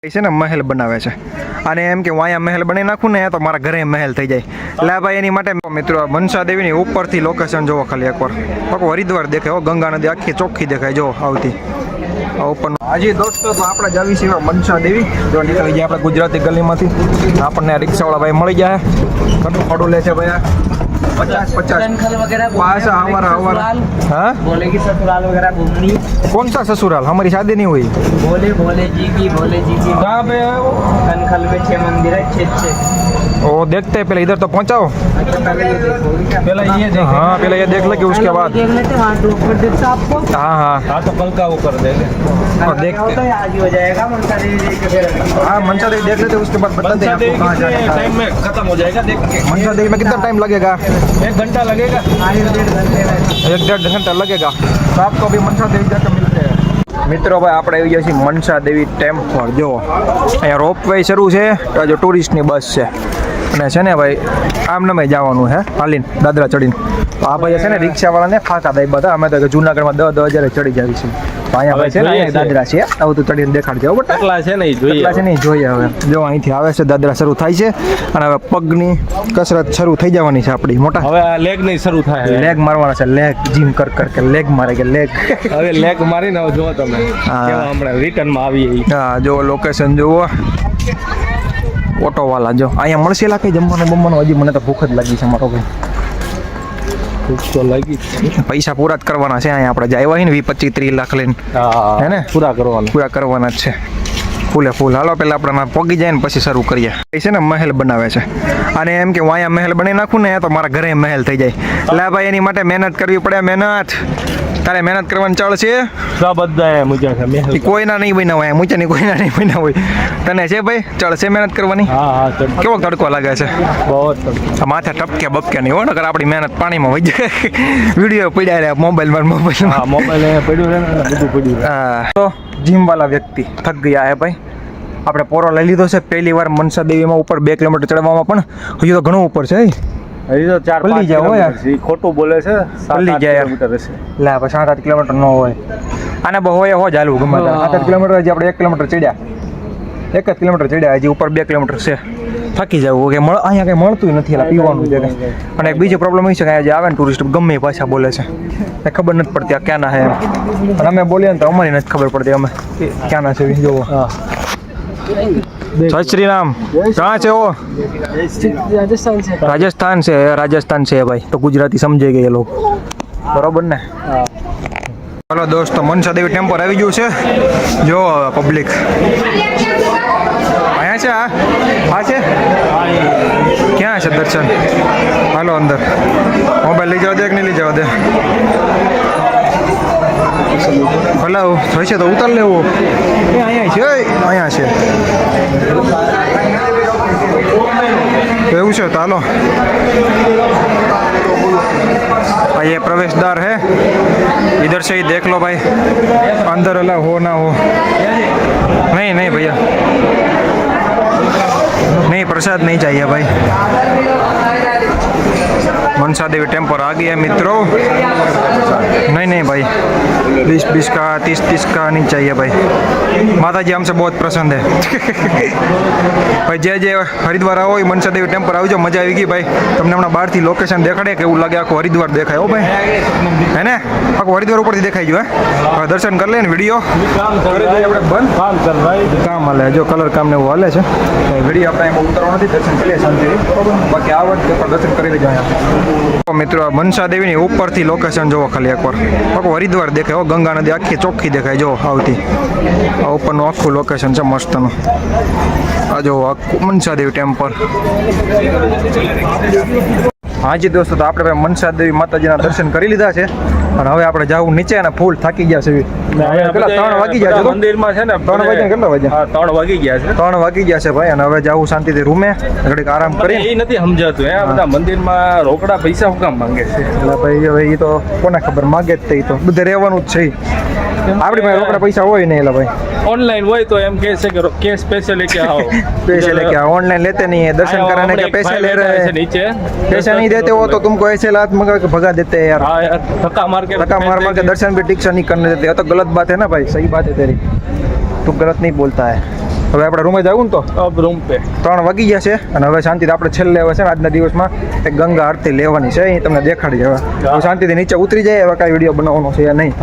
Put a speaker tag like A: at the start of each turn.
A: છે ને મહેલ બનાવે છે અને એમ કે હું અહીંયા મહેલ બનાવી નાખું ને તો મારા ઘરે મહેલ થઈ જાય એટલે ભાઈ એની માટે મિત્રો મનસા દેવીની ઉપરથી લોકેશન જોવો ખાલી એકવાર આખો હરિદ્વાર દેખાય હો, ગંગા નદી આખી ચોખ્ખી દેખાય જો આવતી ઉપર. હાજી દોસ્તો, તો આપણે જાવી છીએ મનસા દેવી. જો નીકળી ગયા આપણે ગુજરાતી ગલીમાંથી, આપણને રિક્ષાવાળા ભાઈ મળી જાય. કેટલું ભાડું લે છે ભાઈ? 50 पासा हमारा हाँ
B: बोलेगी ससुराल वगैरह घूमनी.
A: कौन सा ससुराल? हमारी शादी नहीं हुई.
B: भोले जी की
A: कहाँ पे है वो?
B: कनखल में 6 मंदिर है. 6
A: वो देखते हैं, पहले इधर तो पहुँचाओ.
B: अच्छा पहले ये देखो.
A: पहले ये देख. हाँ पहले ये देख लेंगे, उसके बाद
B: देख लेते हैं. हाँ ऊपर दिखता आपको.
A: हाँ तो कल का वो कर देंगे.
B: देखते हैं आज ही हो जाएगा. मनसा देवी देख के फिर
A: हाँ मनसा देवी देख लेते हैं, उसके बाद बताते हैं आपको कहाँ जाना है.
C: टाइम में खत्म हो जाएगा. देख के
A: मनसा देवी में कितना टाइम लगेगा?
C: 1 घंटा लगेगा.
A: 1-1.5 घंटा लगेगा. तो आपको अभी मनसा देवी जाकर मिलते हैं. મિત્રો ભાઈ આપણે આવી ગયા છીએ મનસા દેવી ટેમ્પલ. જો અહીંયા રોપવે શરૂ છે, તો જો ટુરિસ્ટની બસ છે અને છે ને ભાઈ આમ નમે જવાનું હે હાલીને દાદરા ચડીને. તો આ ભાઈ છે ને રિક્ષાવાળાને ફાંકા દઈ બધા. અમે તો જુનાગઢમાં 10,000 ચડી જાવી છે. તો અહીંયા ભાઈ છે ને અહીંયા દાદરા છે, આવું તો ચડીને દેખાડજો. બટ
C: કેટલા છે ને એ જોઈએ.
A: કેટલા છે ને એ જોઈએ. હવે જો અહીંથી આવે છે, દાદરા શરૂ થાય છે અને હવે પગની કસરત શરૂ થઈ જવાની છે આપણી. મોટા
C: હવે આ લેગ નહીં શરૂ થાય.
A: લેગ મારવાના છે. લેગ જીમ કર કે લેગ મારે કે લેગ.
C: હવે લેગ મારીને હવે જો તમે કેવા હમણાં રિટર્ન માં આવીએ.
A: હા જો લોકેશન જુઓ. ઓટો વાળા જો અહીંયા મળશે કઈ જમવાનું બમવાનું? હજી મને તો ભૂખ જ લાગી છે મારો ભાઈ.
C: ભૂખ તો લાગી.
A: પૈસા પૂરા જ કરવાના છે અહીંયા. આપણે જાય હોય ને 20-25-30 લાખ લઈને હે ને
C: પૂરા કરવાના.
A: પૂરા કરવાના જ છે ફૂલે ફૂલ. હાલો પેલા આપણે પગી જાય ને પછી શરૂ કરીએ. એ છે ને મહેલ બનાવે છે અને એમ કે હું અહીંયા મહેલ બનાવી નાખું ને તો મારા ઘરે મહેલ થઈ જાય એટલે ભાઈ એની માટે મહેનત કરવી પડે. મહેનત તારે મહેનત કરવાની ચાલ છે.
C: બધા મુજા છે મહેલ.
A: કોઈના નહીં બન્યા હોય મૂચાની, કોઈના નહીં બન્યા હોય. તને છે ભાઈ ચાલ છે મહેનત કરવાની?
C: હા
A: કેવો તડકો લાગે છે?
C: બહુ.
A: માથે ટપકે બપકે નહીં હો, નકર આપણી મહેનત પાણીમાં વહી જાય. વિડીયો પડ્યા રહ્યા મોબાઈલમાં.
C: હા મોબાઈલ પડ્યું છે ને બધું પડ્યું.
A: હા તો જીમ વાળા વ્યક્તિ થક ગયા હે ભાઈ. આપણે પોરો લઈ લીધો છે પહેલી વાર મનસા દેવીમાં. ઉપર 2 કિલોમીટર ચડવામાં પણ હજુ તો ઘણું ઉપર છે.
C: હજી તો 4-5 કિલોમીટર ખોટું બોલે છે.
A: પલ્લી જાય હશે. લે આપણે 7-8 કિલોમીટર ન હોય. આને બહુ હોય હો જ હાલવું ગમે. 7-8 કિલોમીટર હજી આપણે 1 કિલોમીટર ચડ્યા. 1 જ કિલોમીટર ચડ્યા, હજી ઉપર 2 કિલોમીટર છે. થાકી જવું કે અહીંયા કંઈ મળતું નથી એટલે પીવાનું છે. અને એક બીજો પ્રોબ્લેમ એ છે કે અહીંયા જે આવે ને ટુરિસ્ટ ગમે એ ભાષા બોલે છે, એ ખબર નથી પડતી આ ક્યાંના છે એમ. અને અમે બોલીએ ને તો અમારી નથી ખબર પડતી અમે ક્યાંના છે. જોવો જય શ્રી રામ. ક્યાં છે ઓ? રાજસ્થાન છે. રાજસ્થાન છે ભાઈ. તો ગુજરાતી સમજાઈ ગયા એ લોકો, બરોબર ને? ચાલો દોસ્તો, મનસા દેવી ટેમ્પલ આવી ગયું છે. જો પબ્લિક અહીંયા છે. આ છે ક્યાં છે દર્શન? હાલો અંદર. મોબાઈલ લઈ જવા દે કે નહીં લઈ જવા દે? હલાવ થશે તો ઉતાર લેવો. અહીંયા છે, અહીંયા છે. એવું છે તો હાલો. भाई ये प्रवेश द्वार है, इधर से ही देख लो भाई. अंदर अला हो ना हो. नहीं नहीं भैया, नहीं प्रसाद नहीं चाहिए भाई. मनसा देवी टेम्पल आ गया मित्रों. नहीं नहीं भाई, 20-20 का 30-30 का नहीं चाहिए भाई. माता जी हमसे बहुत प्रसन्न है. भाई જે જે હરિદ્વાર આવો એ મનસા દેવી ટેમ્પલ આવજો. મજા આવી ગઈ ભાઈ. તમને હમણાં બહારથી લોકેશન દેખાડે કે એવું લાગે આખું હરિદ્વાર દેખાય હો ભાઈ. હે ને આખું હરિદ્વાર ઉપરથી દેખાઈ ગયું. હે દર્શન કરી લે ને વિડીયો આપણે બંધ
C: કામ કર ભાઈ.
A: કામ હાલે. જો કલર કામ ને એવું હાલે છે. વિડીયો આપણે એમાં ઉતારવા નથી. દર્શન કરીએ શાંતિથી. બાકી આવડે પણ દર્શન કરી લેજો અહીંયા. મિત્રો મનસા દેવીની ઉપરથી લોકેશન જોવો ખાલી એકવાર આખું હરિદ્વાર દેખાય હો, ગંગા નદી આખી ચોખ્ખી દેખાય જો આવતી. આ ઉપરનું આખું લોકેશન છે મસ્તનું. આ જો મનસા દેવી ટેમ્પલ. હાજી દોસ્તો, તો આપણે મનસા દેવી માતાજીના દર્શન કરી લીધા છે અને હવે આપણે જવું નીચે અને ફૂલ થાકી ગયા છે. કેટલા 3 વાગી ગયા છે
C: મંદિરમાં છે ને. 3
A: વાગ્યા કેટલા વાગ્યા?
C: 3 વાગી ગયા છે.
A: 3 વાગી ગયા છે ભાઈ. અને હવે જવું શાંતિથી રૂમે ઘડીક આરામ કરી.
C: એ નથી સમજાતું હે બધા મંદિરમાં રોકડા પૈસા શું કામ માંગે છે?
A: એટલે ભાઈ હવે એ તો કોને ખબર, માગે જ તે. તો બધે રહેવાનું જ છે. આપણી પાસે રોકડા પૈસા હોય નહીં એટલે ભાઈ.
C: ऑनलाइन वही तो एम कैसे करो कैश पैसे लेके आओ
A: पैसे लेके आओ ऑनलाइन लेते नहीं है दर्शन कराने के पैसे ले रहे हैं
C: नीचे
A: पैसा नहीं देते हो तो तुमको ऐसे लात मगर के भगा देते हैं यार
C: हाँ यार धक्का मार के
A: दर्शन भी ठीक से नहीं करने देते तो गलत बात है ना भाई सही बात है तेरी तू गलत नहीं बोलता है હવે આપણે રૂમે જવું ને તો
C: અબ રૂમ પે
A: 3 વાગી ગયા છે અને હવે શાંતિથી આપણે છેલ્લે હવે છે ને આજના દિવસમાં એક ગંગા આરતી લેવાની છે એ તમને દેખાડી હવે શાંતિથી નીચે ઉતરી જાય હવે કાંઈ વિડીયો બનાવવાનો છે યા નહીં.